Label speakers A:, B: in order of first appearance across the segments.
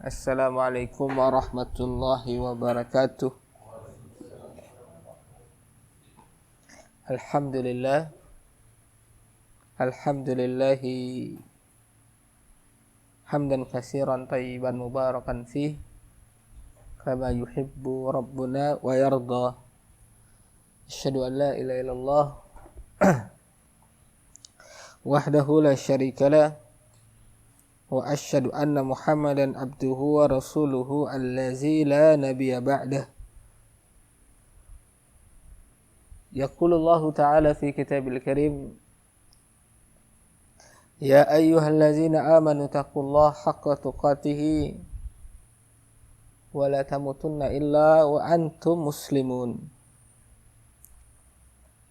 A: Assalamualaikum warahmatullahi wabarakatuh. Alhamdulillah. Alhamdulillahi hamdan katsiran thayyiban mubarakan fih kama yuhibbu rabbuna wa yarda. Asyhadu an la ilaha illallah wahdahu la syarika lah wa asyhadu anna Muhammadan abduhu wa rasuluhu allazi la nabiyya ba'dah. Yaqulullahu ta'ala fi kitabil karim, ya ayyuhallazina amanu taqullaha haqqa tuqatih wa la tamutunna illa wa antum muslimun.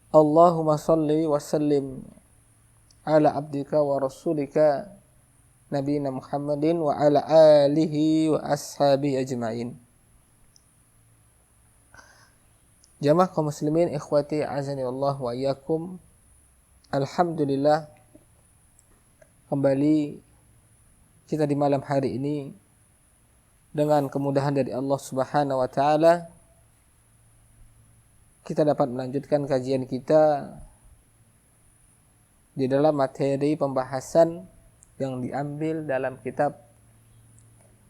A: Allahumma salli wa sallim ala abdika wa rasulika Nabiyina Muhammadin wa ala alihi wa ashabihi ajma'in. Jamaah kaum muslimin, ikhwati azani Allah wa iyyakum. Alhamdulillah, kembali kita di malam hari ini dengan kemudahan dari Allah Subhanahu wa taala kita dapat melanjutkan kajian kita di dalam materi pembahasan yang diambil dalam kitab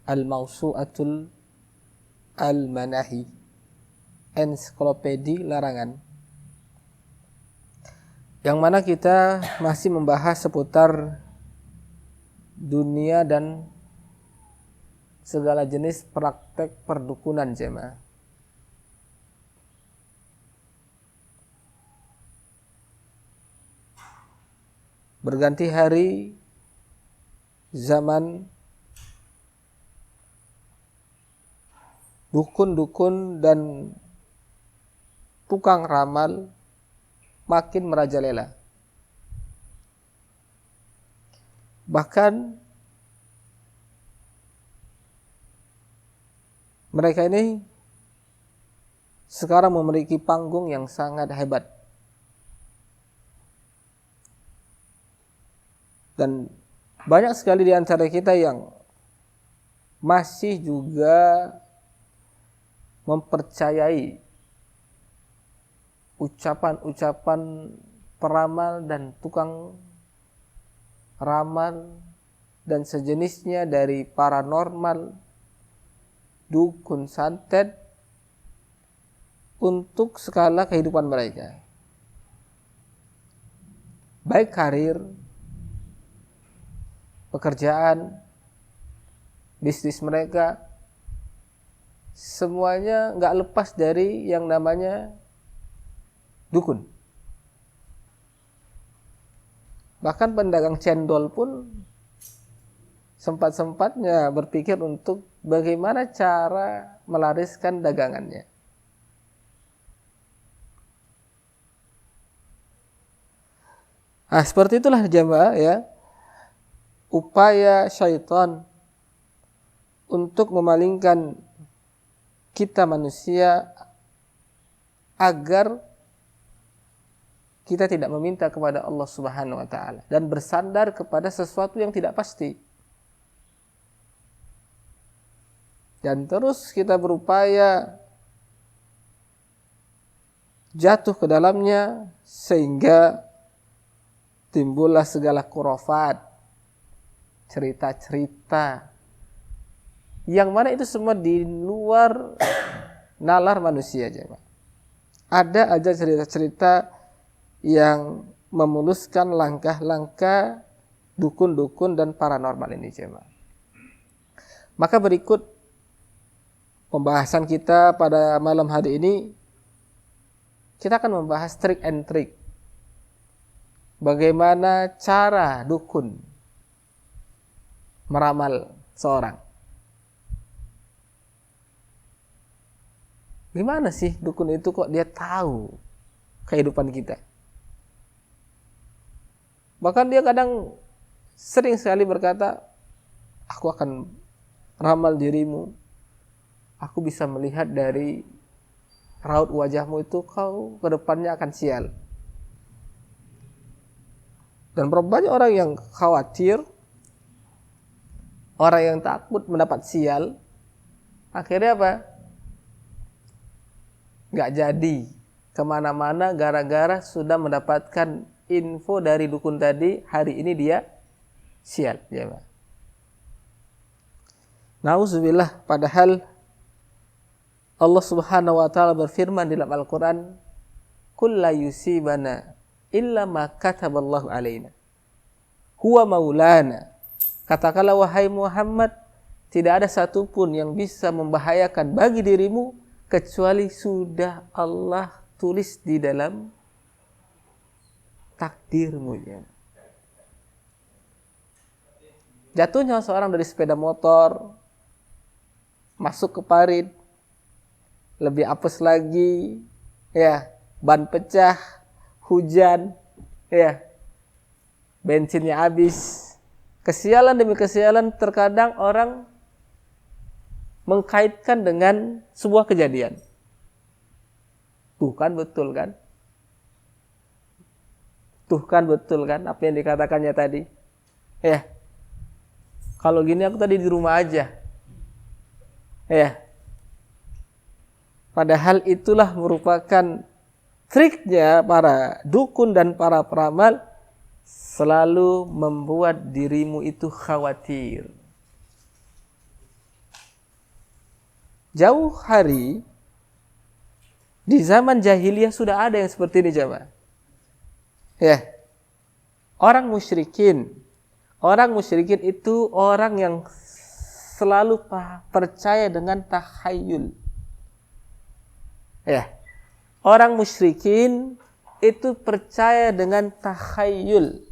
A: Al-Mawsu'atul Al-Manahi, ensiklopedi larangan, yang mana kita masih membahas seputar dunia dan segala jenis praktek perdukunan jemaah. Berganti hari, zaman dukun-dukun dan tukang ramal makin merajalela. Bahkan mereka ini sekarang memiliki panggung yang sangat hebat. Dan banyak sekali di antara kita yang masih juga mempercayai ucapan-ucapan peramal dan tukang ramal dan sejenisnya dari paranormal, dukun, santet untuk skala kehidupan mereka, baik karir, pekerjaan, bisnis mereka, semuanya nggak lepas dari yang namanya dukun. Bahkan pedagang cendol pun sempat-sempatnya berpikir untuk bagaimana cara melariskan dagangannya. Nah, seperti itulah jamaah ya, upaya syaitan untuk memalingkan kita manusia agar kita tidak meminta kepada Allah Subhanahu wa taala dan bersandar kepada sesuatu yang tidak pasti. Dan terus kita berupaya jatuh ke dalamnya sehingga timbullah segala khurafat, cerita-cerita yang mana itu semua di luar nalar manusia aja. Ada aja cerita-cerita yang memuluskan langkah-langkah dukun-dukun dan paranormal ini jemaah. Maka berikut pembahasan kita pada malam hari ini, kita akan membahas trik and trick. Bagaimana cara dukun meramal seorang. Gimana sih dukun itu kok dia tahu kehidupan kita? Bahkan dia kadang sering sekali berkata, aku akan ramal dirimu. Aku bisa melihat dari raut wajahmu itu kau ke depannya akan sial. Dan berapa banyak orang yang khawatir orang yang takut mendapat sial, akhirnya apa? Nggak jadi kemana-mana gara-gara sudah mendapatkan info dari dukun tadi, hari ini dia sial. Ya, Pak. Nauzubillah, padahal Allah Subhanahu wa taala berfirman dalam Al-Qur'an, "Qul la yusibana illa ma kataballahu alaina. Huwa maulana." Katakanlah wahai Muhammad, tidak ada satupun yang bisa membahayakan bagi dirimu kecuali sudah Allah tulis di dalam takdirmu. Ya. Jatuhnya seorang dari sepeda motor, masuk ke parit, lebih apes lagi, ya, ban pecah, hujan, ya, bensinnya habis. Kesialan demi kesialan terkadang orang mengkaitkan dengan sebuah kejadian. Tuh kan betul kan? Tuh kan betul kan apa yang dikatakannya tadi? Ya. Kalau gini aku tadi di rumah aja. Ya. Padahal itulah merupakan triknya para dukun dan para peramal, selalu membuat dirimu itu khawatir. Jauh hari di zaman jahiliyah sudah ada yang seperti ini, jemaah. Ya. Orang musyrikin itu orang yang selalu percaya dengan takhayul. Ya. Orang musyrikin itu percaya dengan takhayul.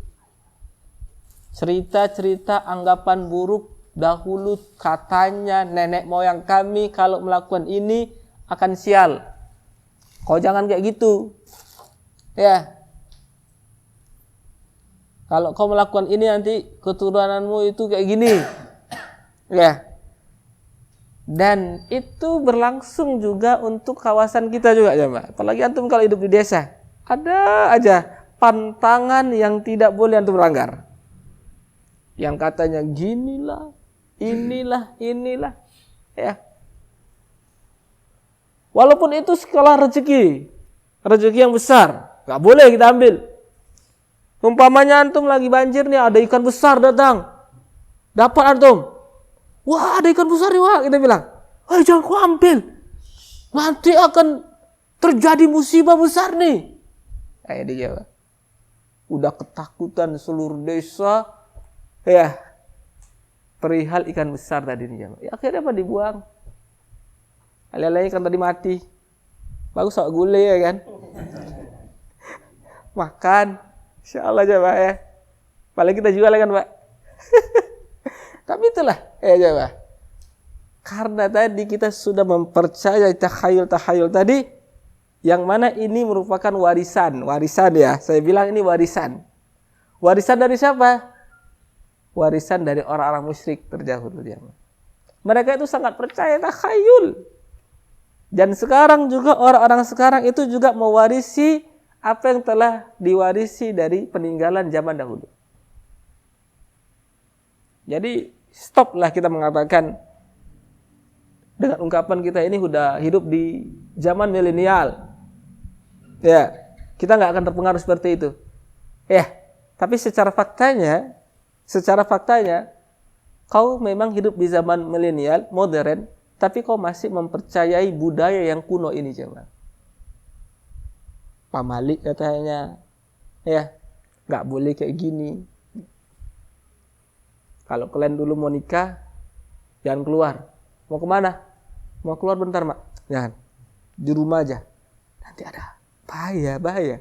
A: Cerita-cerita anggapan buruk dahulu, katanya nenek moyang kami kalau melakukan ini akan sial. Kau jangan kayak gitu. Ya. Kalau kau melakukan ini nanti keturunanmu itu kayak gini. Ya. Dan itu berlangsung juga untuk kawasan kita juga, ya, Mbak. Apalagi antum kalau hidup di desa, ada aja pantangan yang tidak boleh antum langgar. Yang katanya ginilah, inilah, ya. Walaupun itu skala rezeki yang besar, nggak boleh kita ambil. Umpamanya antum lagi banjir nih, ada ikan besar datang, dapat antum. Wah, ada ikan besar nih, wah, kita bilang, jangan kau ambil, nanti akan terjadi musibah besar nih. Kayak dia, udah ketakutan seluruh desa, ya, perihal ikan besar tadi nih, ya, akhirnya apa dibuang? Alih-alih ikan tadi mati, bagus sok gulai ya kan, makan, insyaallah aja, Pak, ya. Paling kita jual kan, Pak. Tapi itulah, ya, Pak. Karena tadi kita sudah mempercayai takhayul tadi, yang mana ini merupakan warisan ya. Saya bilang ini warisan. Warisan dari siapa? Warisan dari orang-orang musyrik terdahulu dia. Mereka itu sangat percaya takhayul. Dan sekarang juga orang-orang sekarang itu juga mewarisi apa yang telah diwarisi dari peninggalan zaman dahulu. Jadi stoplah kita mengatakan dengan ungkapan kita ini sudah hidup di zaman milenial. Ya, kita nggak akan terpengaruh seperti itu. Ya, tapi secara faktanya, kau memang hidup di zaman milenial, modern, tapi kau masih mempercayai budaya yang kuno ini, jemaah. Pamalik katanya, ya, nggak boleh kayak gini. Kalau kalian dulu mau nikah, jangan keluar. Mau kemana? Mau keluar bentar, Mak. Jangan. Di rumah aja. Nanti ada bahaya.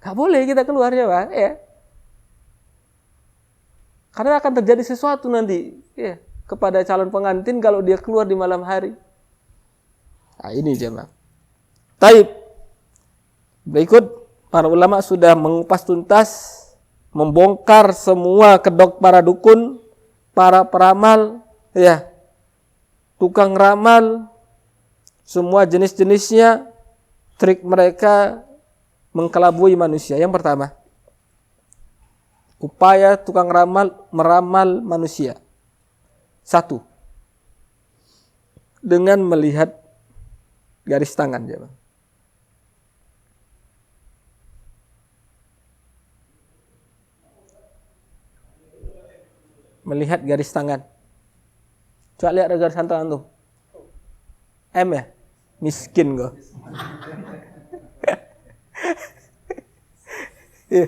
A: Gak boleh kita keluar, ya, Pak. Ya. Karena akan terjadi sesuatu nanti, ya, kepada calon pengantin kalau dia keluar di malam hari. Nah, ini jemaah. Taib. Berikut para ulama sudah mengupas tuntas, membongkar semua kedok para dukun, para peramal, ya, tukang ramal, semua jenis-jenisnya, trik mereka mengkelabui manusia. Yang pertama, upaya tukang ramal meramal manusia. Satu, dengan melihat garis tangan, jemaah. Melihat garis tangan. Coba lihat garis tangan tuh. M ya? Miskin kok. Ya.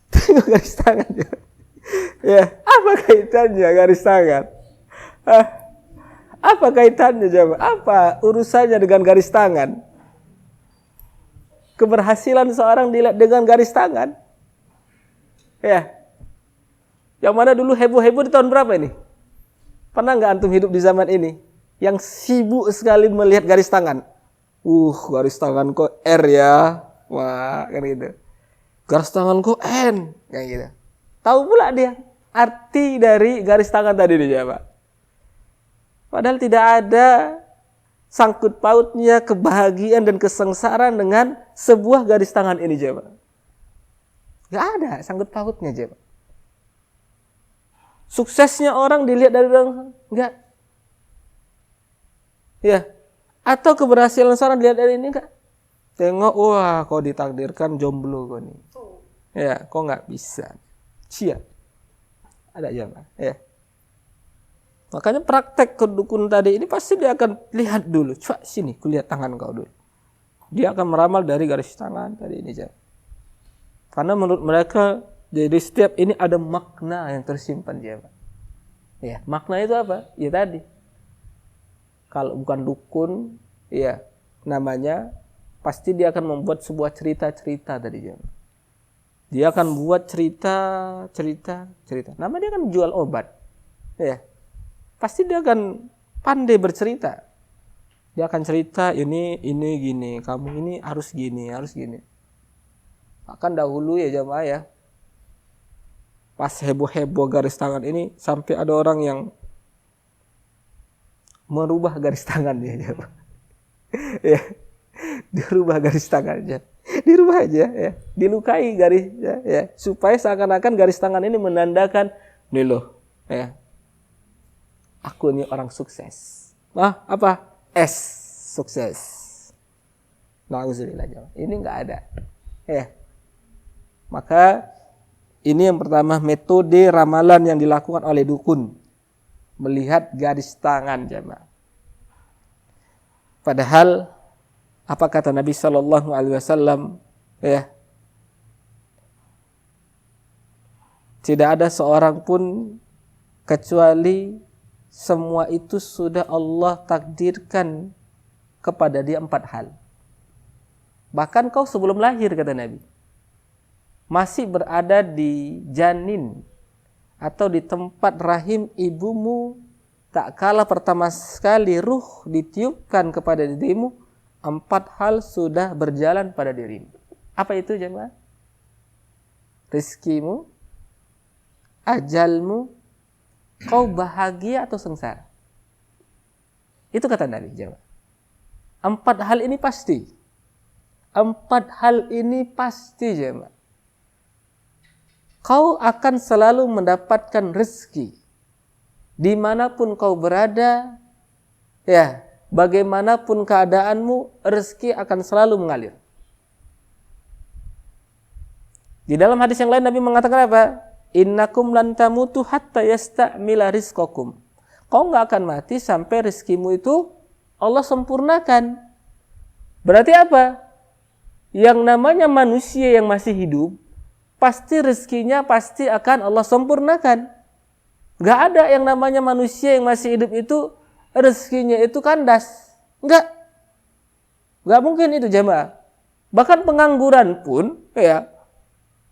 A: Tengok garis tangan. Ya, apa kaitannya garis tangan? Apa kaitannya, jemaah? Apa urusannya dengan garis tangan? Keberhasilan seorang dilihat dengan garis tangan. Ya. Yang mana dulu heboh-heboh di tahun berapa ini? Pernah nggak antum hidup di zaman ini yang sibuk sekali melihat garis tangan? Garis tangan kok R ya, wah kan gitu. Garis tangan kok N, kayak gitu. Tahu pula dia arti dari garis tangan tadi dia, Pak. Padahal tidak ada sangkut pautnya kebahagiaan dan kesengsaraan dengan sebuah garis tangan ini, Pak. Gak ada sangkut pautnya, Pak. Suksesnya orang dilihat dari orang enggak. Ya. Atau keberhasilan seorang dilihat dari ini enggak. Tengok, wah kau ditakdirkan jomblo kau nih. Ya, kau enggak bisa. Cia. Ada jamaah, ya. Makanya praktek kedukun tadi ini pasti dia akan lihat dulu. Coba sini, kulihat tangan kau dulu. Dia akan meramal dari garis tangan tadi ini, jamaah. Karena menurut mereka jadi setiap ini ada makna yang tersimpan, jemaah. Ya, makna itu apa? Ya tadi. Kalau bukan dukun, ya namanya pasti dia akan membuat sebuah cerita-cerita tadi, jemaah. Dia akan buat cerita. Nama dia kan jual obat. Ya. Pasti dia akan pandai bercerita. Dia akan cerita ini gini, kamu ini harus gini. Akan dahulu ya, jemaah ya. Pas heboh-heboh garis tangan ini sampai ada orang yang merubah garis tangannya aja. Ya. Dirubah garis tangannya. Dirubah aja ya. Dilukai garisnya ya, supaya seakan-akan garis tangan ini menandakan nih loh ya. Aku ini orang sukses. Apa? S sukses. Nauzubillah. Ini enggak ada. Ya. Maka ini yang pertama, metode ramalan yang dilakukan oleh dukun. Melihat garis tangan, jemaah. Padahal apa kata Nabi sallallahu alaihi wasallam? Ya. Tidak ada seorang pun kecuali semua itu sudah Allah takdirkan kepada dia 4 hal. Bahkan kau sebelum lahir, kata Nabi, masih berada di janin atau di tempat rahim ibumu, tak kala pertama sekali ruh ditiupkan kepada dirimu, 4 hal sudah berjalan pada dirimu. Apa itu, jemaah? Rizkimu, ajalmu, kau bahagia atau sengsara. Itu kata Nabi, jemaah. 4 hal ini pasti. 4 hal ini pasti, jemaah. Kau akan selalu mendapatkan rezeki dimanapun kau berada, ya, bagaimanapun keadaanmu, rezeki akan selalu mengalir. Di dalam hadis yang lain Nabi mengatakan apa? Innakum lan tamutu hatta yastamila rizqakum. Kau enggak akan mati sampai rezekimu itu Allah sempurnakan. Berarti apa? Yang namanya manusia yang masih hidup, pasti rezekinya pasti akan Allah sempurnakan. Gak ada yang namanya manusia yang masih hidup itu rezekinya itu kandas. Enggak. Gak mungkin itu, jemaah. Bahkan pengangguran pun ya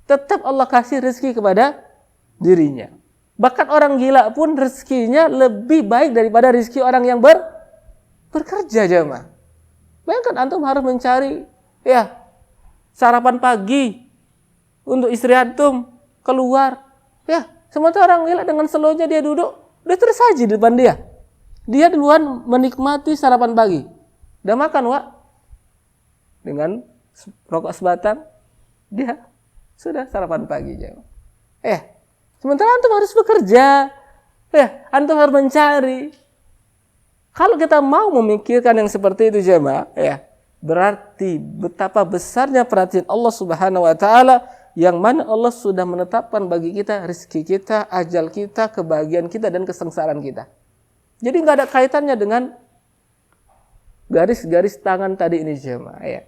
A: tetap Allah kasih rezeki kepada dirinya. Bahkan orang gila pun rezekinya lebih baik daripada rezeki orang yang bekerja, jemaah. Bayangkan antum harus mencari ya sarapan pagi untuk istri antum keluar, ya sementara orang gila dengan slow-nya dia duduk, udah tersaji di depan dia. Dia duluan menikmati sarapan pagi. Udah makan, Wak? Dengan rokok sebatang, dia sudah sarapan pagi. Sementara antum harus bekerja. Ya, antum harus mencari. Kalau kita mau memikirkan yang seperti itu jemaah, ya, berarti betapa besarnya perhatian Allah Subhanahu wa taala yang mana Allah sudah menetapkan bagi kita rezeki kita, ajal kita, kebahagiaan kita dan kesengsaraan kita. Jadi nggak ada kaitannya dengan garis-garis tangan tadi ini jemaah, ya.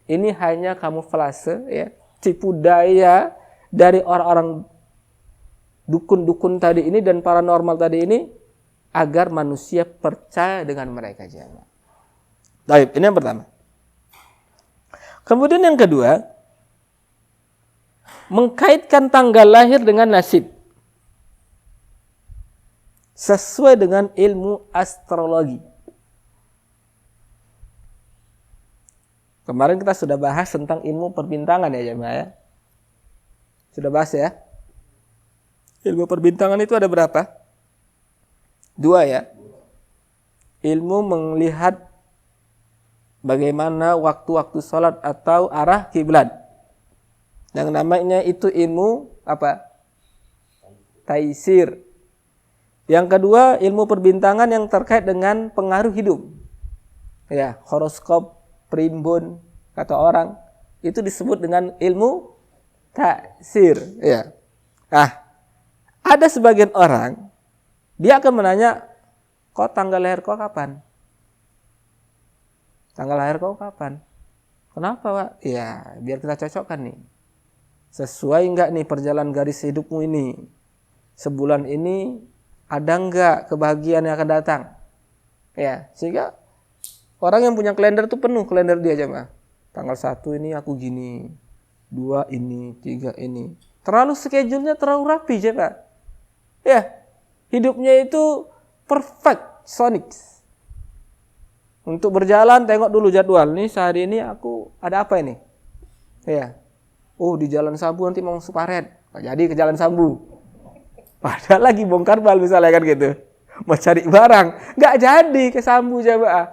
A: Ini hanya kamuflase, ya, tipu daya dari orang-orang dukun-dukun tadi ini dan paranormal tadi ini agar manusia percaya dengan mereka jemaah. Baik, ini yang pertama. Kemudian yang kedua, mengkaitkan tanggal lahir dengan nasib sesuai dengan ilmu astrologi. Kemarin kita sudah bahas tentang ilmu perbintangan ya jemaah ya. Sudah bahas ya. Ilmu perbintangan itu ada berapa? 2 ya. Ilmu melihat bagaimana waktu-waktu sholat atau arah kiblat. Yang namanya itu ilmu apa? Taisir. Yang kedua, ilmu perbintangan yang terkait dengan pengaruh hidup. Ya, horoskop, primbon, kata orang, itu disebut dengan ilmu taisir. Ya. Ada sebagian orang, dia akan menanya, kok tanggal lahir kau kapan? Tanggal lahir kau kapan? Kenapa, Pak? Ya, biar kita cocokkan nih. Sesuai enggak nih perjalanan garis hidupmu ini? Sebulan ini ada enggak kebahagiaan yang akan datang? Ya, sehingga orang yang punya kalender itu penuh kalender dia aja, Mas. Tanggal 1 ini aku gini, 2 ini, 3 ini. Terlalu schedule-nya terlalu rapi aja, Pak. Ya, hidupnya itu perfect, sonic. Untuk berjalan, tengok dulu jadwal. Nih sehari ini aku ada apa ini? Ya. Oh, di Jalan Sambu nanti mau Suparet. Jadi ke Jalan Sambu. Padahal lagi bongkar bal misalnya kan gitu. Mau cari barang. Nggak jadi ke Sambu coba.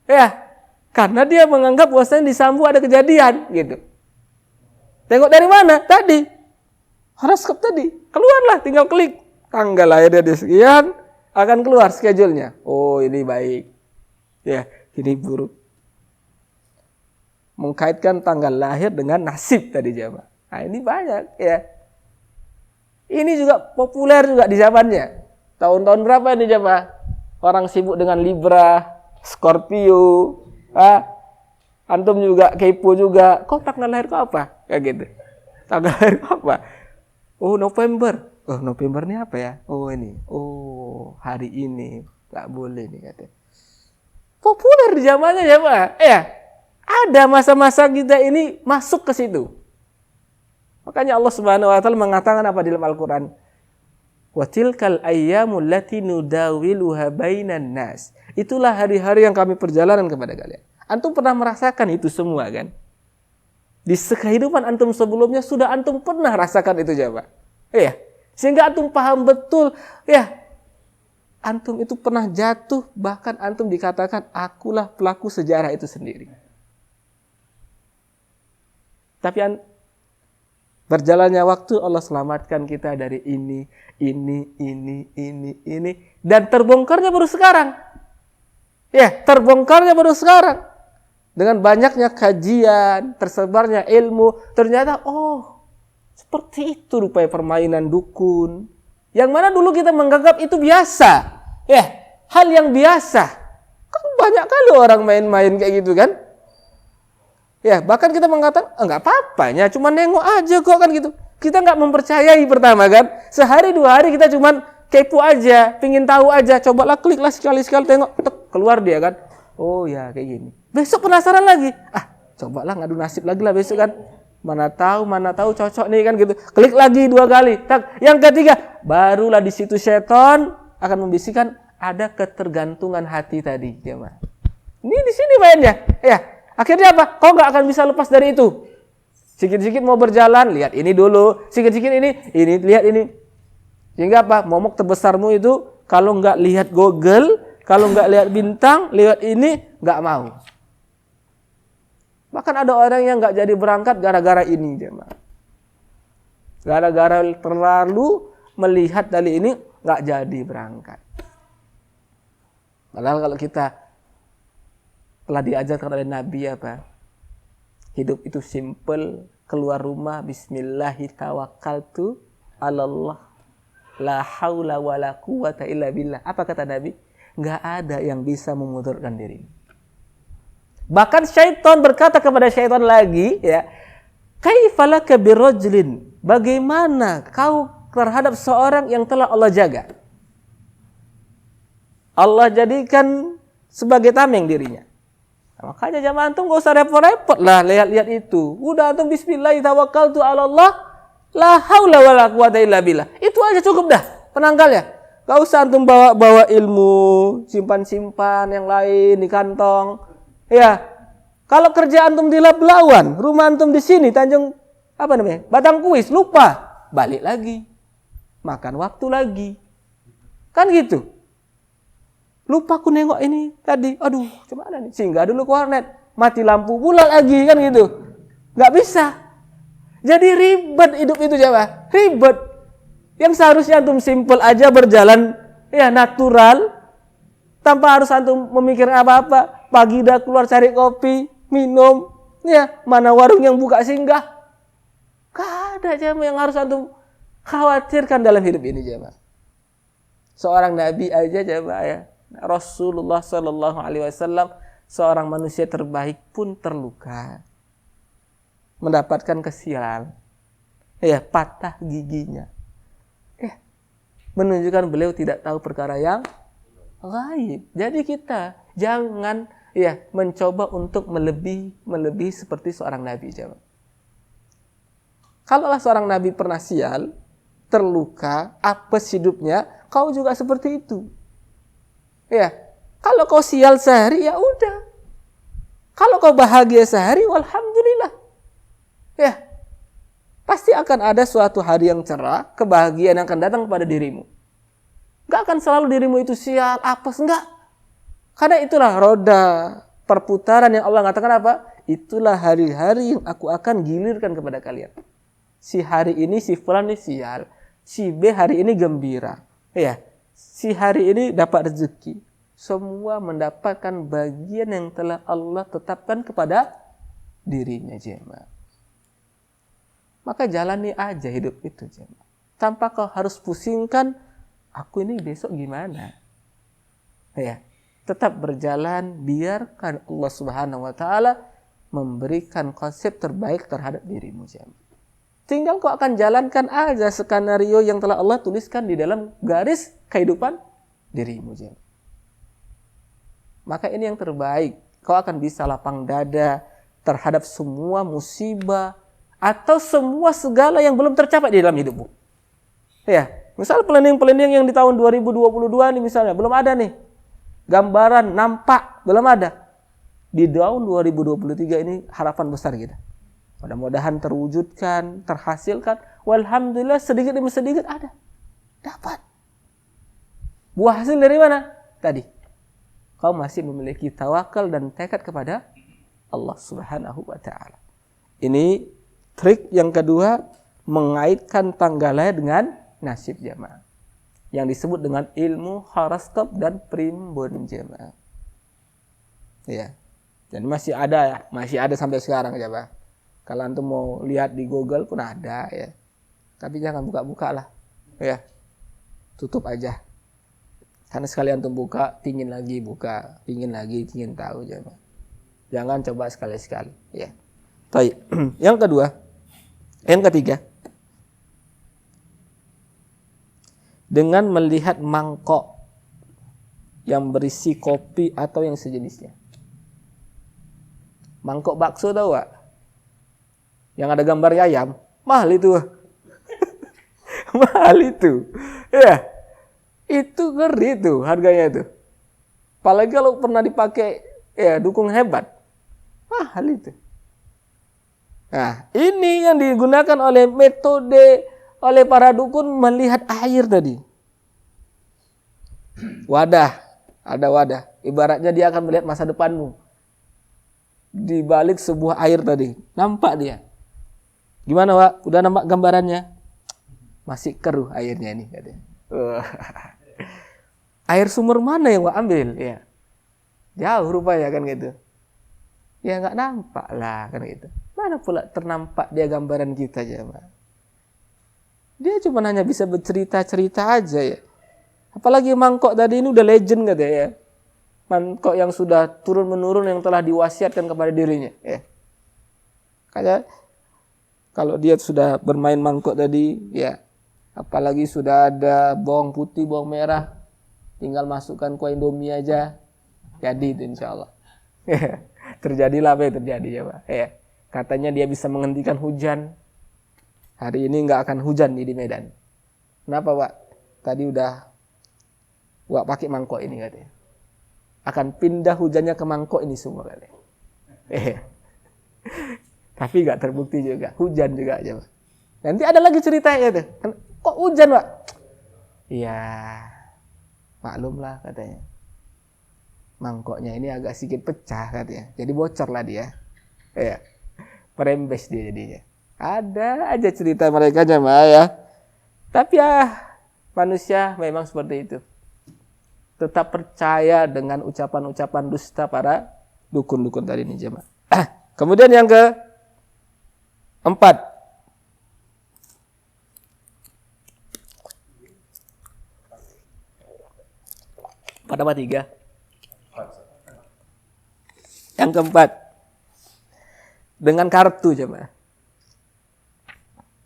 A: Ya. Karena dia menganggap bahwasanya di Sambu ada kejadian gitu. Tengok dari mana? Tadi. Horoskop tadi. Keluarlah, tinggal klik. Tanggal lahirnya di sekian, akan keluar schedule-nya. Oh, ini baik. Ya, ini buruk. Mengkaitkan tanggal lahir dengan nasib tadi jemaah. Nah, ini banyak ya. Ini juga populer juga di zamannya. Tahun-tahun berapa ini jemaah? Orang sibuk dengan Libra, Scorpio, antum juga kepo juga. Kok tanggal lahir kok apa? Kayak gitu. Tanggal lahir kok apa? Oh, November. Oh, November ini apa ya? Oh, ini. Oh, hari ini. Gak boleh nih katanya. Populer di zamannya ya, Pak. Ya, ada masa-masa kita ini masuk ke situ. Makanya Allah Subhanahu wa taala mengatakan apa di dalam Al-Qur'an? Wa tilkal ayyamul lati nudawiluha bainan nas. Itulah hari-hari yang kami perjalanan kepada kalian. Antum pernah merasakan itu semua kan? Di kehidupan antum sebelumnya sudah antum pernah rasakan itu, Pak. Iya. Sehingga antum paham betul, ya. Antum itu pernah jatuh, bahkan antum dikatakan akulah pelaku sejarah itu sendiri. Tapi berjalannya waktu Allah selamatkan kita dari ini, dan terbongkarnya baru sekarang. Ya, terbongkarnya baru sekarang. Dengan banyaknya kajian, tersebarnya ilmu, ternyata seperti itu rupanya permainan dukun. Yang mana dulu kita menganggap itu biasa. Ya, hal yang biasa. Kan banyak kali orang main-main kayak gitu kan. Ya, bahkan kita mengatakan, enggak apa-apanya, cuma nengok aja kok kan gitu. Kita enggak mempercayai pertama kan. Sehari 2 hari kita cuma kepo aja, pingin tahu aja. Cobalah kliklah sekali-sekali tengok, keluar dia kan. Oh ya, kayak gini. Besok penasaran lagi. Cobalah ngadu nasib lagi lah besok kan. Mana tahu cocok nih kan gitu. Klik lagi 2 kali. Yang ketiga, barulah di situ setan akan membisikkan ada ketergantungan hati tadi, jemaah. Ini di sini mainnya. Ya, akhirnya apa? Kau nggak akan bisa lepas dari itu. Sikit-sikit mau berjalan, lihat ini dulu. Sikit-sikit ini lihat ini. Sehingga apa? Momok terbesarmu itu kalau nggak lihat Google, kalau nggak lihat bintang, lihat ini nggak mau. Bahkan ada orang yang nggak jadi berangkat gara-gara ini, jemaah. Gara-gara terlalu melihat dari ini, nggak jadi berangkat. Padahal kalau kita telah diajarkan oleh Nabi apa? Hidup itu simple, keluar rumah bismillahi tawakkaltu 'alallah la haula wala quwata illa billah. Apa kata Nabi? Enggak ada yang bisa memudorkan diri. Bahkan syaitan berkata kepada syaitan lagi, ya, kaifalaka birajulin? Bagaimana kau terhadap seorang yang telah Allah jaga? Allah jadikan sebagai tameng dirinya. Makanya jamaah antum gak usah repot-repot lah lihat-lihat itu. Udah antum bismillah tawakkaltu 'ala Allah la haula wala quwata illa billah. Itu aja cukup dah penangkalnya. Gak usah antum bawa ilmu, simpan-simpan yang lain di kantong. Ya. Kalau kerja antum di Labuan, rumah antum di sini Tanjung apa namanya? Batang Kuis, lupa, balik lagi. Makan waktu lagi. Kan gitu. Lupa aku nengok ini tadi. Aduh, gimana nih? Singgah dulu ke warnet. Mati lampu pula lagi kan gitu. Gak bisa. Jadi ribet hidup itu Jawa. Ribet. Yang seharusnya antum simple aja berjalan ya natural. Tanpa harus antum memikirkan apa-apa. Pagi dah keluar cari kopi, minum. Ya, mana warung yang buka singgah. Gak ada Jawa yang harus antum khawatirkan dalam hidup ini Jawa. Seorang Nabi aja Jawa ya. Rasulullah Sallallahu Alaihi Wasallam seorang manusia terbaik pun terluka, mendapatkan kesialan, ya patah giginya, menunjukkan beliau tidak tahu perkara yang gaib. Jadi kita jangan mencoba untuk melebihi seperti seorang nabi. Kalaulah seorang nabi pernah sial, terluka, apes hidupnya, kau juga seperti itu. Ya, kalau kau sial sehari ya udah. Kalau kau bahagia sehari, alhamdulillah. Ya, pasti akan ada suatu hari yang cerah, kebahagiaan yang akan datang kepada dirimu. Gak akan selalu dirimu itu sial, apes, enggak. Karena itulah roda perputaran yang Allah katakan apa? Itulah hari-hari yang aku akan gilirkan kepada kalian. Si hari ini si fulan ini sial, si B hari ini gembira. Ya. Si hari ini dapat rezeki. Semua mendapatkan bagian yang telah Allah tetapkan kepada dirinya jemaah. Maka jalani aja hidup itu jemaah. Tanpa kau harus pusingkan, aku ini besok gimana? Ya, tetap berjalan, biarkan Allah Subhanahu wa taala memberikan konsep terbaik terhadap dirimu jemaah. Tinggal kau akan jalankan aja skenario yang telah Allah tuliskan di dalam garis kehidupan dirimu. Maka ini yang terbaik. Kau akan bisa lapang dada terhadap semua musibah atau semua segala yang belum tercapai di dalam hidupmu. Ya, misal planning-planning yang di tahun 2022 nih misalnya belum ada nih. Gambaran nampak belum ada. Di tahun 2023 ini harapan besar kita. Mudah-mudahan terwujudkan, terhasilkan. Walhamdulillah sedikit demi sedikit ada. Dapat. Buah hasil dari mana? Tadi. Kau masih memiliki tawakal dan tekad kepada Allah Subhanahu wa ta'ala. Ini trik yang kedua, mengaitkan tanggalnya dengan nasib jemaah. Yang disebut dengan ilmu horoskop dan primbon jemaah. Ya. Dan masih ada sampai sekarang jemaah. Kalau antum mau lihat di Google pun ada ya. Tapi jangan buka-buka lah. Ya. Tutup aja. Karena sekali antum buka, pingin lagi buka, pingin tahu jangan. Jangan coba sekali-sekali ya. Baik. Yang ketiga. Dengan melihat mangkok yang berisi kopi atau yang sejenisnya. Mangkok bakso tahu gak? Yang ada gambar ayam, mahal itu. Mahal itu. Ya. Itu ngeri tuh harganya itu. Apalagi kalau pernah dipakai dukung hebat. Mahal itu. Nah, ini yang digunakan oleh metode oleh para dukun melihat air tadi. Ada wadah. Ibaratnya dia akan melihat masa depanmu. Di balik sebuah air tadi. Nampak dia. Gimana Wak? Udah nampak gambarannya? Masih keruh airnya ini katanya. Wah. Air sumber mana yang gua ambil? Ya, jauh rupanya kan gitu. Ya nggak nampak lah kan gitu. Mana pula ternampak dia gambaran kita jemaah. Dia cuma hanya bisa bercerita-cerita aja ya. Apalagi mangkok tadi ini udah legend katanya ya. Mangkok yang sudah turun-menurun yang telah diwasiatkan kepada dirinya ya. Kayak kalau dia sudah bermain mangkok tadi ya, apalagi sudah ada bawang putih, bawang merah, tinggal masukkan kuah Indomie aja, jadi itu insyaallah. Terjadilah apa yang terjadi ya Pak. Ya. Katanya dia bisa menghentikan hujan. Hari ini nggak akan hujan di Medan. Kenapa Pak? Tadi udah Wak pakai mangkok ini katanya. Akan pindah hujannya ke mangkok ini semua katanya. Tapi nggak terbukti juga. Hujan juga aja Pak. Nanti ada lagi ceritanya tuh. Kok hujan Pak? Iya, maklumlah katanya. Mangkoknya ini agak sedikit pecah katanya. Jadi bocor lah dia. Ya. Perembes dia jadinya. Ada aja cerita mereka jemaah ya. Tapi ya manusia memang seperti itu. Tetap percaya dengan ucapan-ucapan dusta para dukun-dukun tadi ini jemaah. Kemudian yang keempat. Pada apa tiga? Yang keempat. Dengan kartu jemaah.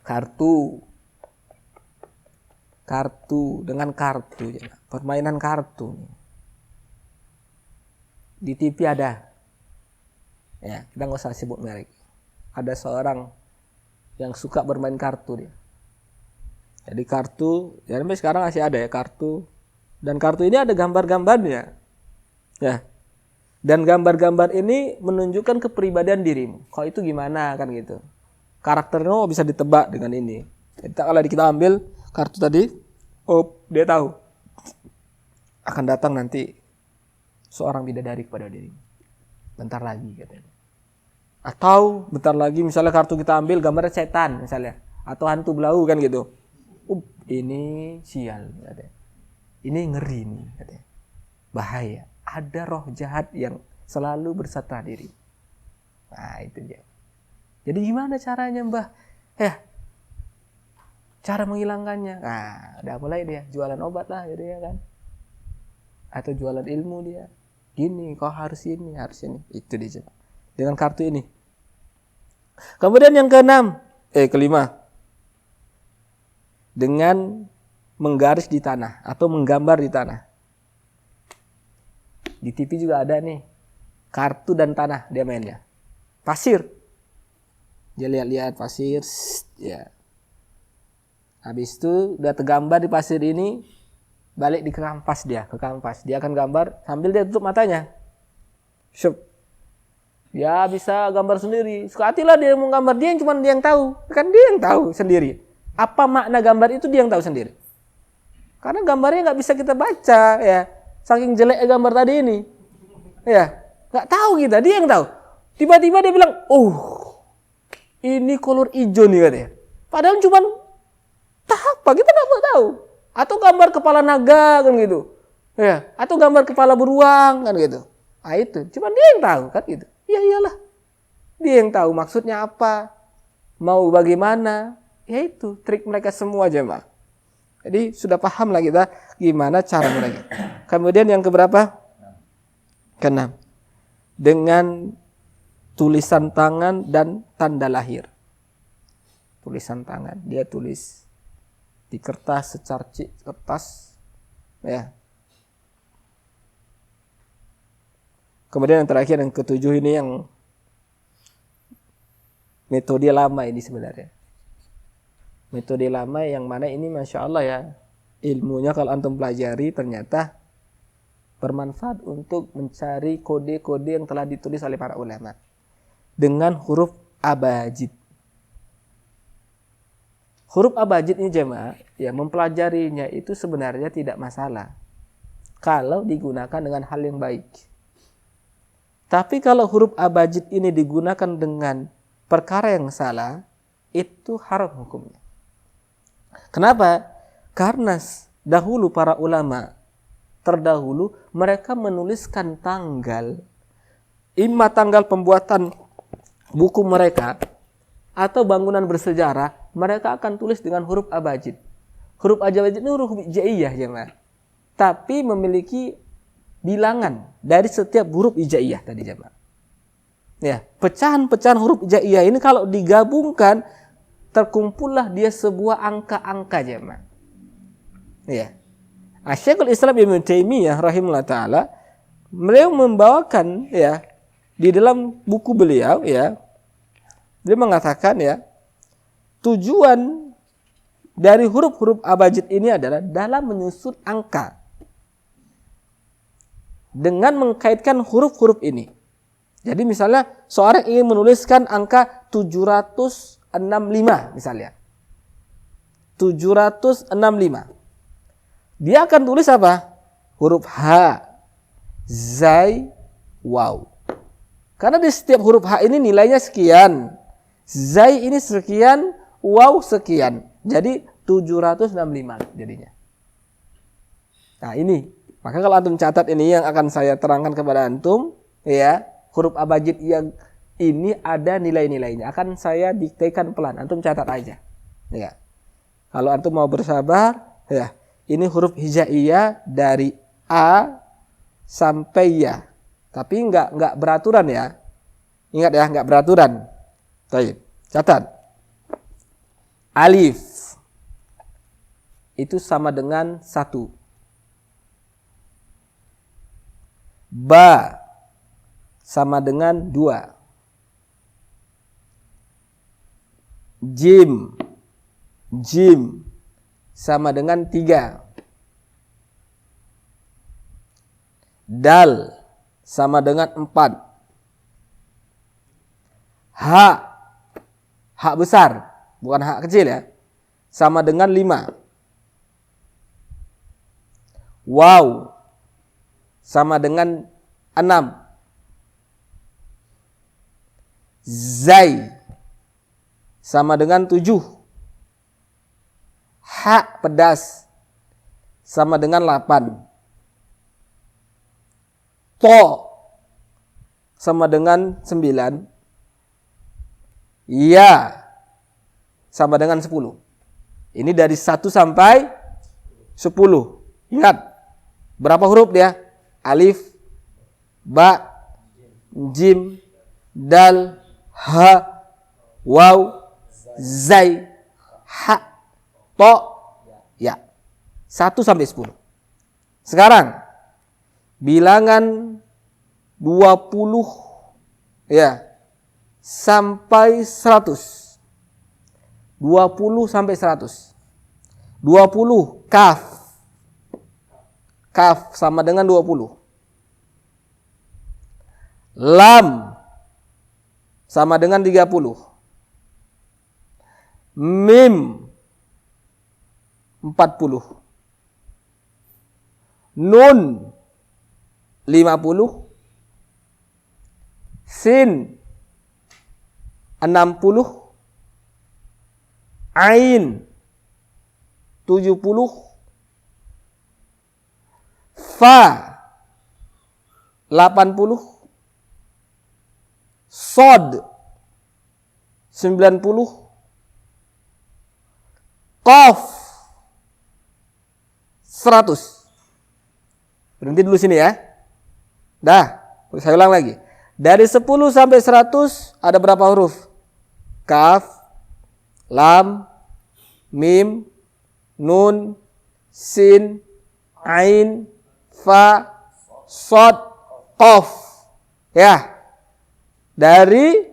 A: Kartu dengan kartu ya. Permainan kartu di TV ada ya, kita nggak usah sebut merek. Ada seorang yang suka bermain kartu dia. Jadi kartu ya, sampai sekarang masih ada ya kartu, dan kartu ini ada gambar-gambarnya ya, dan gambar-gambar ini menunjukkan kepribadian dirimu. Kau itu gimana kan gitu. Karakternya bisa ditebak dengan ini. Jadi kalau kita ambil kartu tadi, oh dia tahu akan datang nanti seorang bidadari kepada dirimu. Bentar lagi katanya. Atau bentar lagi misalnya kartu kita ambil gambarnya setan misalnya, atau hantu belau kan gitu. Ini sial katanya. Ini ngeri nih katanya. Bahaya. Ada roh jahat yang selalu bersata diri. Nah itu dia. Jadi gimana caranya Mbah? Ya, cara menghilangkannya. Nah, udah mulai dia jualan obat lah gitu ya kan. Atau jualan ilmu dia. Gini, kau harus ini, harus ini. Itu dia. Dengan kartu ini. Kemudian yang kelima. Dengan menggaris di tanah atau menggambar di tanah. Di TV juga ada nih. Kartu dan tanah dia mainnya. Pasir. Dia lihat-lihat pasir, ya. Habis itu udah tergambar di pasir ini, balik ke kanvas dia, Dia akan gambar sambil dia tutup matanya. Syup. Ya bisa gambar sendiri. Suka hatilah dia mau gambar, dia yang cuma dia yang tahu. Kan dia yang tahu sendiri. Apa makna gambar itu dia yang tahu sendiri. Karena gambarnya nggak bisa kita baca ya. Saking jeleknya gambar tadi ini. Ya, nggak tahu kita, dia yang tahu. Tiba-tiba dia bilang, ini kolor hijau nih katanya. Padahal cuma apa kita nggak mau tahu. Atau gambar kepala naga kan gitu. Ya, atau gambar kepala beruang kan gitu. Ah itu, cuma dia yang tahu kan gitu. Ya iyalah. Dia yang tahu maksudnya apa. Mau bagaimana. Ya itu trik mereka semua jemaah. Jadi sudah paham lah kita gimana cara mereka. Kemudian yang keberapa? Keenam. Dengan tulisan tangan dan tanda lahir. Tulisan tangan, dia tulis di kertas, secarcik kertas, ya. Kemudian yang terakhir, yang ketujuh ini yang metode lama ini sebenarnya. Metode lama yang mana ini Masya Allah ya, ilmunya kalau antum pelajari ternyata bermanfaat untuk mencari kode-kode yang telah ditulis oleh para ulama. Dengan huruf abajid. Huruf abajid ini jemaah, ya mempelajarinya itu sebenarnya tidak masalah. Kalau digunakan dengan hal yang baik. Tapi kalau huruf abajid ini digunakan dengan perkara yang salah, itu haram hukumnya. Kenapa? Karena dahulu para ulama terdahulu mereka menuliskan tanggal, imma tanggal pembuatan buku mereka atau bangunan bersejarah, mereka akan tulis dengan huruf abajid. Huruf abajid ini huruf hijaiyah jemaah. Tapi memiliki bilangan dari setiap huruf hijaiyah tadi jemaah. Ya, pecahan-pecahan huruf hijaiyah ini kalau digabungkan terkumpullah dia sebuah angka-angka jemaah. Ya. Syekhul Islam Ibnu Taimiyah rahimahullah taala beliau membawakan ya di dalam buku beliau ya, dia mengatakan ya, tujuan dari huruf-huruf abajid ini adalah dalam menyusun angka dengan mengkaitkan huruf-huruf ini. Jadi misalnya seorang ingin menuliskan angka 765 misalnya. 765. Dia akan tulis apa? Huruf H, Zai, Waw. Karena di setiap huruf H ini nilainya sekian. Zai ini sekian, Waw sekian. Jadi 765 jadinya. Nah ini, maka kalau antum catat ini yang akan saya terangkan kepada antum, ya, huruf abajid yang ini ada nilai-nilainya. Akan saya diktekan pelan, antum catat aja. Ya. Kalau antum mau bersabar, ya. Ini huruf hijaiyah dari A sampai Ya. Tapi enggak beraturan ya. Ingat ya, enggak beraturan. Baik, catat. Alif itu sama dengan 1. Ba sama dengan 2. Jim sama dengan 3. Dal sama dengan 4. Hak besar, bukan hak kecil ya, sama dengan 5. Waw sama dengan 6. Zai sama dengan 7. Hak pedas sama dengan 8. To sama dengan 9. Ya sama dengan 10. Ini dari 1 sampai 10. Ingat, berapa huruf dia? Alif, Ba, Jim, Dal, Ha, Waw, Zai, Ha, To, Ya. 1 sampai 10. Sekarang bilangan 20 ya sampai 100. 20 sampai 100. 20 kaf. Kaf sama dengan 20. Lam sama dengan 30. Mim 40. Nun 50. Sin 60. Ain 70. Fa 80. Sod 90. Qaf 100. Berhenti dulu sini ya. Dah, saya ulang lagi. Dari 10 sampai 100 ada berapa huruf? Kaf, lam, mim, nun, sin, ain, fa, sod, qaf. Ya. Dari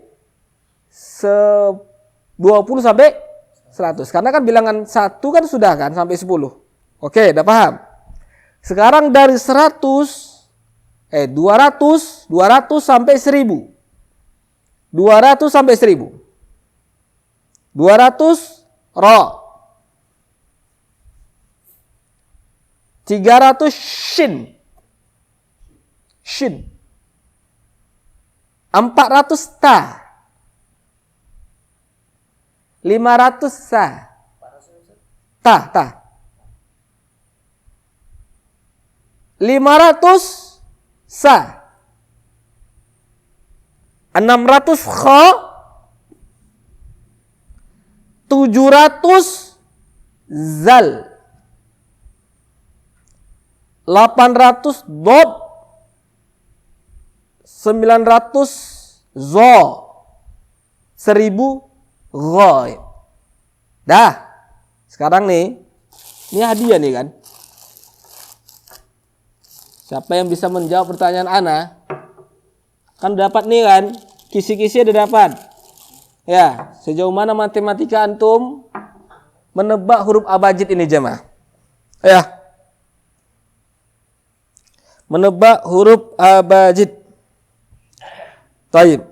A: 20 sampai 100. Karena kan bilangan 1 kan sudah kan sampai 10. Oke, udah paham? Sekarang dari 200 sampai 1000. 200 sampai 1000. 200 ro. 300 shin. Shin. 400 ta. 500 sa. Ta. 500 sa. 600 kha. 700 zal. 800 dob. 900 zo. 1000 ghaib. Dah. Sekarang nih, ini hadiah nih kan. Siapa yang bisa menjawab pertanyaan ana? Kan dapat nih kan, kisi-kisi udah dapat. Ya, sejauh mana matematika antum menebak huruf abajid ini jemaah? Ya. Menebak huruf abajid. Taib.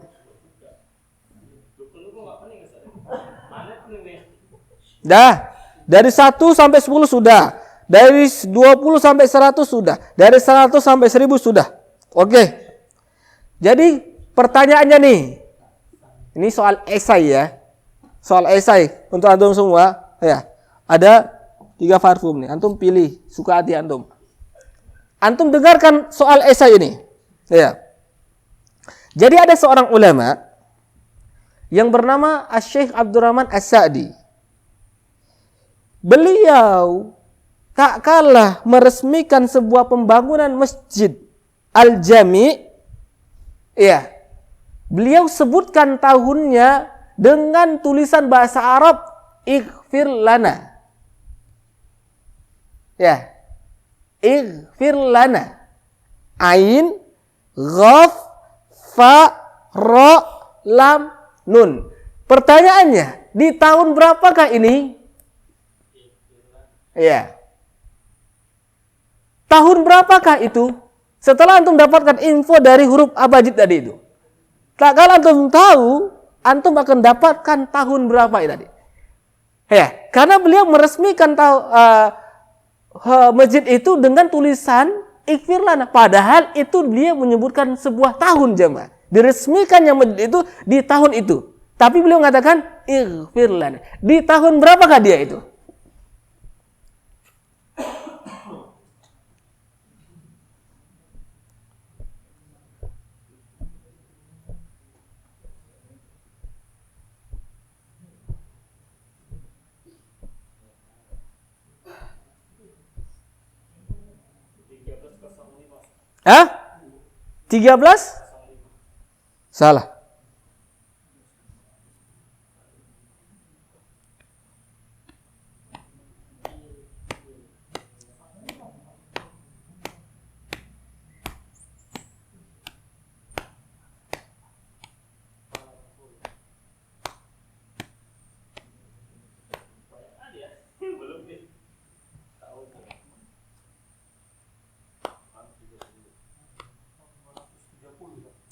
A: Dah, dari 1 sampai 10 sudah. Dari 20 sampai 100 sudah. Dari 100 sampai 1000 sudah. Oke. Jadi pertanyaannya nih. Ini soal esai ya. Soal esai untuk antum semua. Ya. Ada 3 parfum nih. Antum pilih suka hati antum. Antum dengarkan soal esai ini. Ya. Jadi ada seorang ulama yang bernama Asy-Syaikh Abdurrahman As-Sa'di. Beliau tak kalah meresmikan sebuah pembangunan masjid Al-Jami'. Ya. Beliau sebutkan tahunnya dengan tulisan bahasa Arab Ighfir lana. Ya. Ighfir lana. Ain, Ghaf, Fa, Ra, Lam, Nun. Pertanyaannya, di tahun berapakah ini? Ya. Tahun berapakah itu? Setelah antum dapatkan info dari huruf abajid tadi itu. Tak kalau antum tahu, antum akan dapatkan tahun berapa itu tadi. Ya, karena beliau meresmikan masjid itu dengan tulisan Ighfir lana. Padahal itu beliau menyebutkan sebuah tahun jemaah. Diresmikannya masjid itu di tahun itu. Tapi beliau mengatakan Ighfir lana. Di tahun berapakah dia itu? Hah? 13? Salah.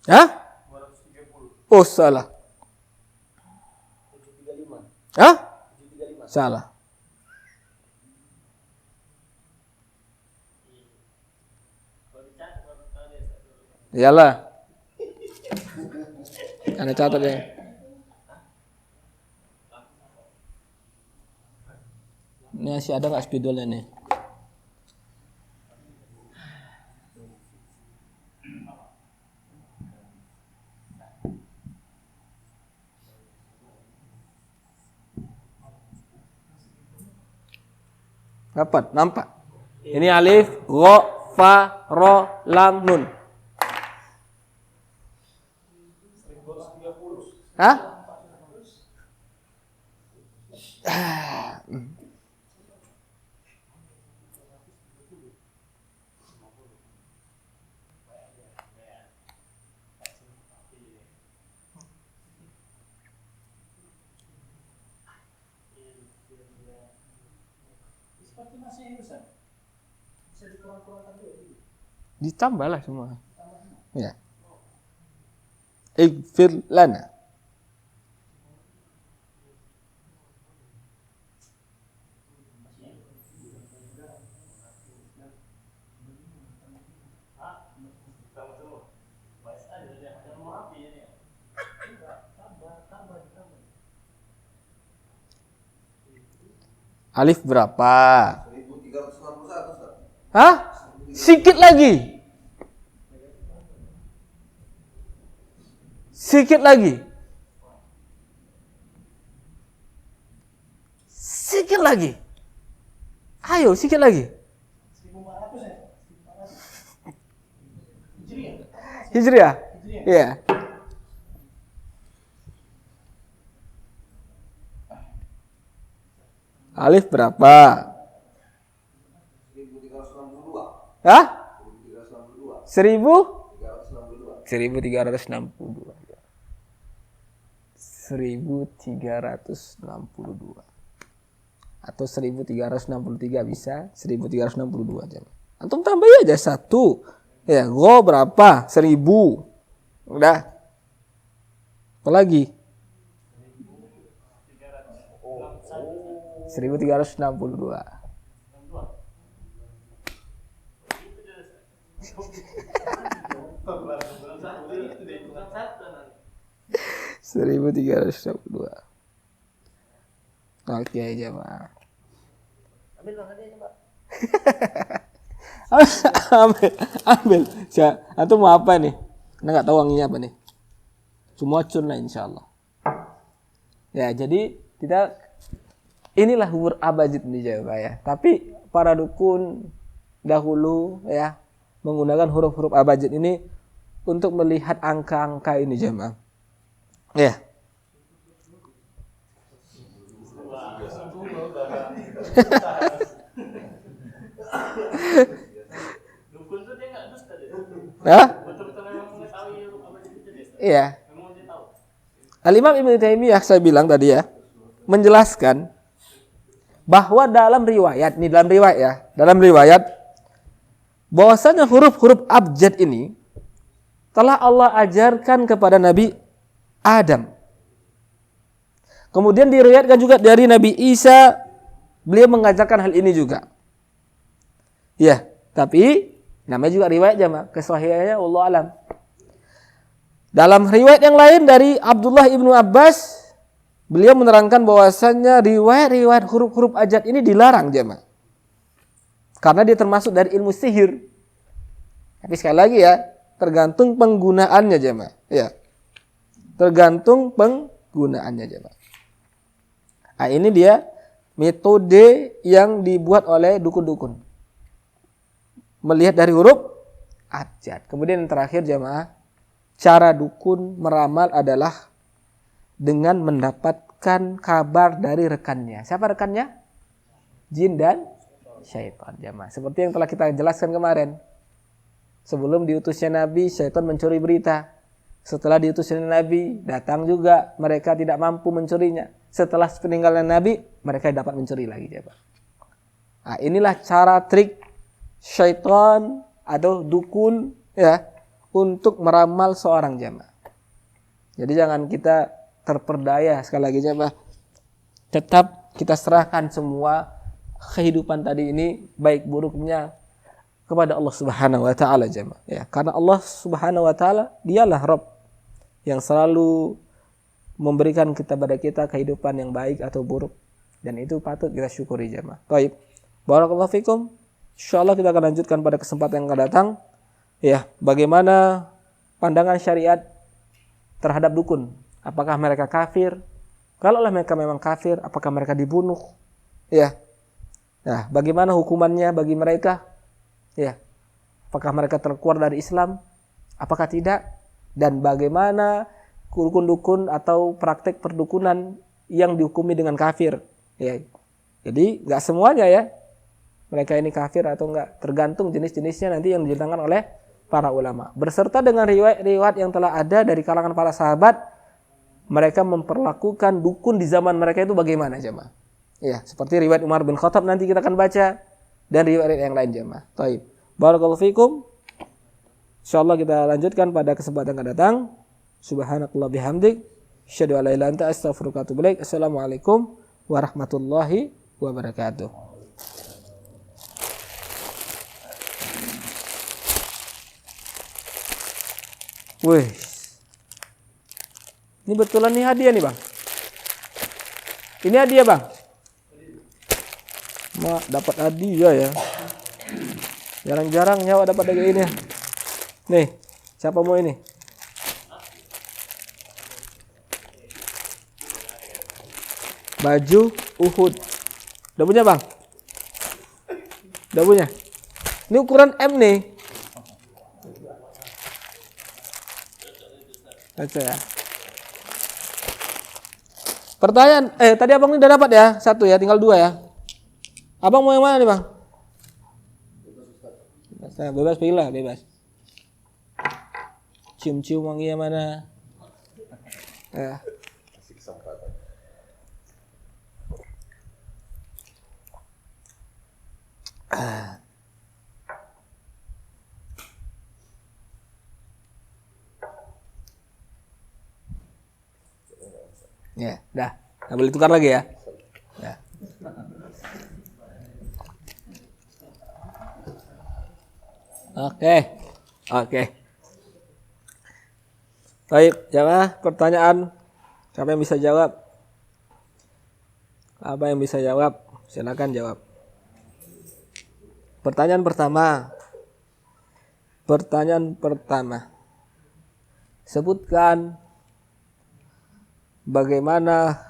A: Hah? Oh, salah. Hah? Salah. Iyalah. Karena catat ya. Ini masih ada nggak spidolnya nih? Dapat, nampak. Ini alif, ro, fa, ro, lam, nun. Hah? Ditambahlah semua. Ya. Ighfir lana. Alif berapa? 1361. Hah? Sikit lagi. Sikit lagi. Sikit lagi. Ayo, sikit lagi.
B: 1400 ya?
A: Hijriah? Iya. Alif berapa?
B: 1362.
A: Hah?
B: 1362.
A: 1362. 1362 atau 1363 bisa, 1362 aja. Antum tambah aja 1. Ya, go berapa? 1000. Udah. Apa lagi? 1362. 1362. Oke aja, Pak.
B: Ambil bang hadiahnya, Pak.
A: ambil. Atau mau apa nih? Anda nggak tahu wanginya apa nih? Semua cun lah insyaallah. Ya, jadi kita inilah huruf abajad nih Jawa ya. Tapi para dukun dahulu ya menggunakan huruf-huruf abajad ini untuk melihat angka-angka ini jemaah. Ya.
B: Dukun tuh dia nggak dusta deh.
A: Hah?
B: Betul-betul memang mengetahui apa itu dia.
A: Iya.
B: Memang dia tahu.
A: Al-Imam Ibnu Taimiyah saya bilang tadi ya, menjelaskan bahwa dalam riwayat bahwasanya huruf-huruf abjad ini telah Allah ajarkan kepada Nabi Adam. Kemudian diriwayatkan juga dari Nabi Isa, beliau mengajarkan hal ini juga. Ya, tapi namanya juga riwayat jemaah, kesahihannya Allah alam. Dalam riwayat yang lain dari Abdullah ibnu Abbas, beliau menerangkan bahwasannya riwayat-riwayat huruf-huruf abjad ini dilarang jemaah. Karena dia termasuk dari ilmu sihir. Tapi sekali lagi ya, tergantung penggunaannya jemaah. Ya. Tergantung penggunaannya jemaah. Nah, ini dia metode yang dibuat oleh dukun-dukun. Melihat dari huruf abjad. Kemudian yang terakhir jemaah, cara dukun meramal adalah dengan mendapatkan kabar dari rekannya. Siapa rekannya? Jin dan syaitan jemaah. Seperti yang telah kita jelaskan kemarin. Sebelum diutusnya Nabi, syaitan mencuri berita. Setelah diutusnya Nabi, datang juga mereka tidak mampu mencurinya. Setelah peninggalan Nabi, mereka dapat mencuri lagi jemaah. Nah, inilah cara trik syaitan atau dukun ya untuk meramal seorang jemaah. Jadi jangan kita terperdaya, sekali lagi jemaah. Tetap kita serahkan semua kehidupan tadi ini baik buruknya kepada Allah Subhanahu wa taala jemaah ya. Karena Allah Subhanahu wa taala dialah Rabb yang selalu memberikan pada kita kehidupan yang baik atau buruk, dan itu patut kita syukuri jemaah. Baik. Barakallahu fikum. Insyaallah kita akan lanjutkan pada kesempatan yang akan datang. Ya, bagaimana pandangan syariat terhadap dukun? Apakah mereka kafir? Kalaulah mereka memang kafir, apakah mereka dibunuh? Ya. Nah, bagaimana hukumannya bagi mereka? Ya. Apakah mereka terkeluar dari Islam? Apakah tidak? Dan bagaimana dukun-dukun atau praktek perdukunan yang dihukumi dengan kafir? Ya. Jadi, enggak semuanya ya. Mereka ini kafir atau enggak, tergantung jenis-jenisnya nanti yang diterangkan oleh para ulama. Berserta dengan riwayat-riwayat yang telah ada dari kalangan para sahabat, mereka memperlakukan dukun di zaman mereka itu bagaimana jemaah. Ya, seperti riwayat Umar bin Khattab nanti kita akan baca, dan riwayat yang lain jemaah. Baik. Barakallahu fikum. Insyaallah kita lanjutkan pada kesempatan yang akan datang. Subhanakallah bihamdik, asyhadu an la ilaha illa anta astaghfiruka wa atubu ilaik. Assalamualaikum warahmatullahi wabarakatuh. Wih, ini betulan nih hadiah nih bang. Ini hadiah bang. Mak dapat hadiah ya. Jarang-jarang nyawa dapat kayak ini. Nih, siapa mau ini? Baju Uhud. Udah punya, Bang? Udah punya? Ini ukuran M nih. Baca ya. Pertanyaan, tadi abang ini udah dapat ya? 1 ya, tinggal 2 ya. Abang mau yang mana nih, Bang? Bebas pilih lah, bebas. Cium-cium wangi yang mana? Ya.
C: Kasih kesempatan.
A: Ya, dah. Nggak boleh tukar lagi ya. Ya. Oke. Oke. Baik, jamaah, pertanyaan. Siapa yang bisa jawab? Apa yang bisa jawab? Silakan jawab. Pertanyaan pertama. Sebutkan bagaimana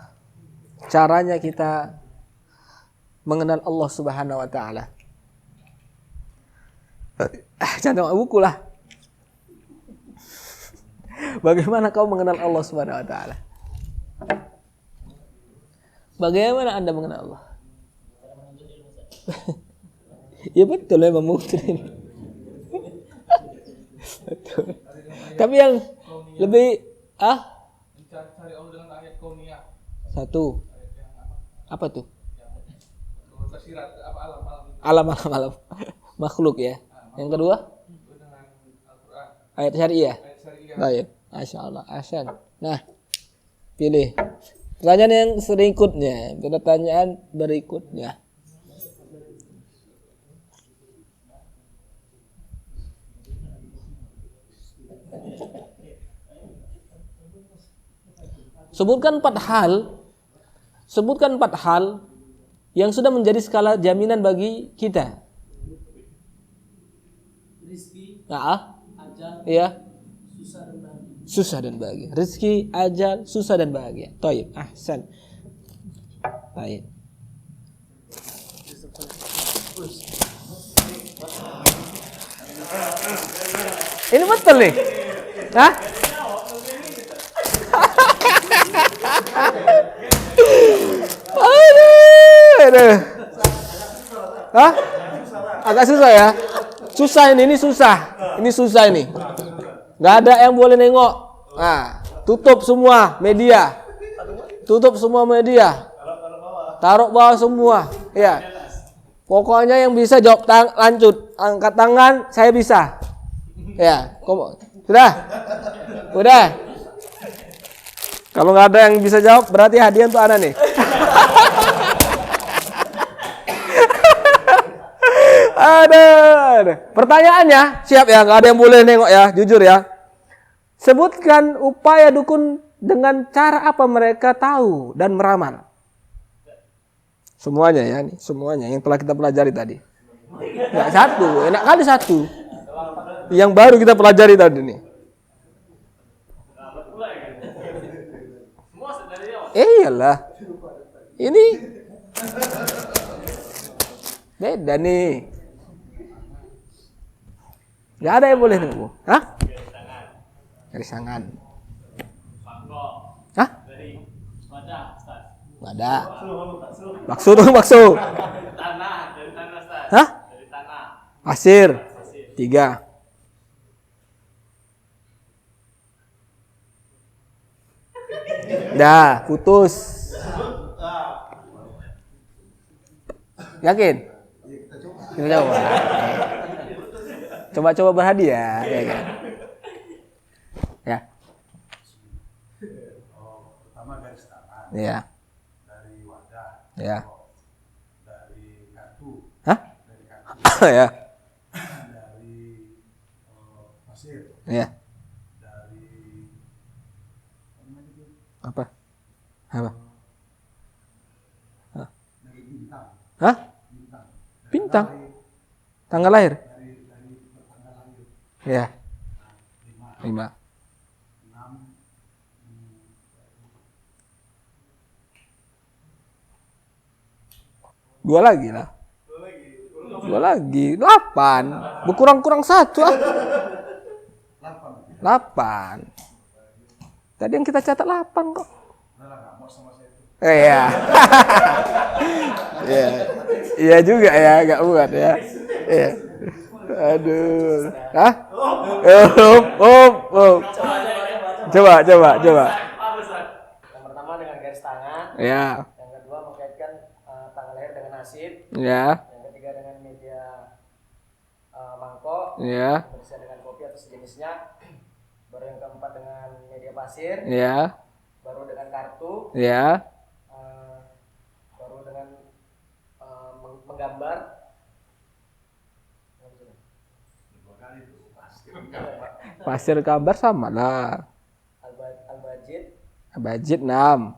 A: caranya kita mengenal Allah Subhanahu wa taala. Jangan buku lah. Bagaimana kau mengenal Allah Subhanahu wa taala? Bagaimana Anda mengenal Allah? Ya betul memang mungkin ini. Betul. Tapi yang lebih
D: Cari Allah dengan ayat kauniyah.
A: 1. Apa tuh?
D: Basirat apa
A: Alam. Makhluk ya. Yang kedua?
D: dengan Al-Qur'an.
A: Ayat syariah.
D: Ayat syariah.
A: Baik. Masyaallah. Ahsan. Nah, pilih. Pertanyaan yang berikutnya. Pertanyaan berikutnya. Sebutkan 4 hal yang sudah menjadi skala jaminan bagi kita.
E: Rizki,
A: Nah,
E: ajal,
A: iya.
E: susah dan bahagia.
A: Susah dan bahagia. Rezeki, ajal, susah dan bahagia. Taib. Ahsan. Baik. Ini betul nih. Hah? Aduh. Hah? Agak susah ya? Susah ini susah. Ini susah ini. Nggak ada yang boleh nengok. Nah, tutup semua media. Taruh bawah semua. Ya. Pokoknya yang bisa jawab lanjut. Angkat tangan, saya bisa. Ya, sudah. Udah. Kalau nggak ada yang bisa jawab, berarti hadiah untuk Ana nih. Aduh. Pertanyaannya, siap ya? Nggak ada yang boleh nengok ya, jujur ya. Sebutkan upaya dukun dengan cara apa mereka tahu dan meramal. Semuanya ya, nih, semuanya yang telah kita pelajari tadi. Nggak 1, enak kali 1. Yang baru kita pelajari tadi nih. Iyalah. Ini beda nih. Gak ada yang boleh nunggu. Hah? Garis tangan. Hah? Gak ada. Bakso dong, bakso.
B: Dari tanah, Ustaz.
A: Hah?
B: Dari tanah.
A: Pasir. 3. Dah, putus. Yakin? Kita coba. Coba-coba berhadiah, ya kan? Ya.
C: Pertama garis tangan.
A: Ya.
C: Dari wadah.
A: Ya.
C: Dari kartu.
A: Hah?
C: Dari kartu.
A: Ya.
C: Dari pasir.
A: Ya.
C: Dari
A: Apa? Apa?
C: dari bintang.
A: Hah?
C: Bintang.
A: Bintang. Tanggal lahir.
C: Dari
A: Ya,
C: 5.
A: 5.
C: 6.
A: Dua lagi lah. Dua lagi. 8. Berkurang-kurang 1 ah. 8. Tadi yang kita catat 8 kok. Iya. Iya. Iya juga ya, enggak buat ya. Iya. Aduh. Hah? Coba.
F: Yang pertama dengan garis tangan,
A: Ya.
F: yang kedua mengkaitkan tanggal lahir dengan nasib,
A: Ya.
F: yang ketiga dengan media mangkok,
A: Ya.
F: berisi dengan kopi atau sejenisnya, baru yang keempat dengan media pasir,
A: Ya.
F: baru dengan kartu,
A: Ya.
F: baru dengan menggambar.
A: Pasir kabar sama lah.
F: Al-Bajid,
A: Bajit 6.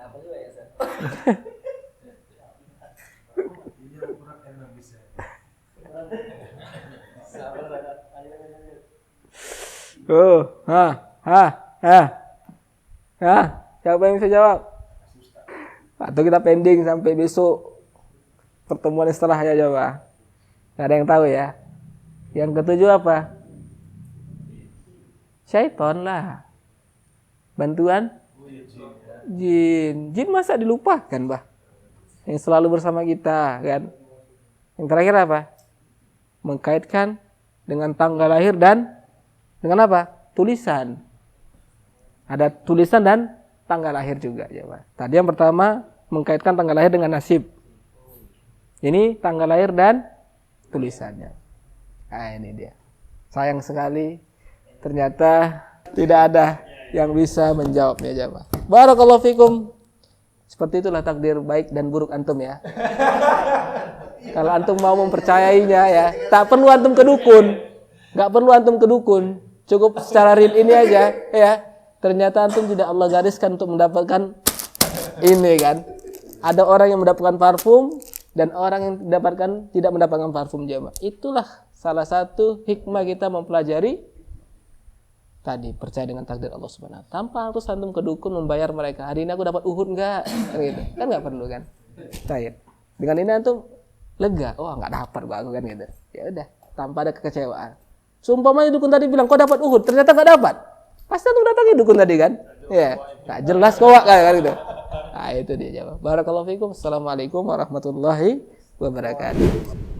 F: ngapa juga ya Ustaz?
C: Ini yang kurang enak bisa.
A: Siapa yang bisa jawab? Atau kita pending sampai besok pertemuan setelahnya coba. Nggak ada yang tahu ya. Yang ketujuh apa? Syaiton lah. Bantuan? Jin. Jin masa dilupakan, bah? Yang selalu bersama kita, kan? Yang terakhir apa? Mengkaitkan dengan tanggal lahir dan dengan apa? Tulisan. Ada tulisan dan tanggal lahir juga, ya, Pak. Tadi yang pertama mengkaitkan tanggal lahir dengan nasib. Ini tanggal lahir dan tulisannya. Nah, ini dia. Sayang sekali ternyata tidak ada yang bisa menjawabnya, ya, Pak. Barakallahu fikum. Seperti itulah takdir baik dan buruk antum ya. Kalau antum mau mempercayainya ya, tak perlu antum ke dukun. Enggak perlu antum ke dukun. Cukup secara real ini aja ya. Ternyata antum tidak Allah gariskan untuk mendapatkan ini kan. Ada orang yang mendapatkan parfum dan orang yang tidak mendapatkan parfum jemaah. Itulah salah satu hikmah kita mempelajari tadi, percaya dengan takdir Allah Subhanahu wa taala. Tanpa harus antum ke dukun membayar mereka. Hari ini aku dapat Uhud enggak? Kan gitu. Kan enggak perlu kan? Baik. Dengan ini antum lega. Oh, enggak dapat gua aku kan gitu. Ya udah, tanpa ada kekecewaan. Seumpamanya dukun tadi bilang kau dapat Uhud, ternyata enggak dapat. Pasti antum datangi dukun tadi kan? Ya, enggak jelas kok kan gitu. Nah, itu dia jawab. Barakallahu fikum. Assalamualaikum warahmatullahi wabarakatuh.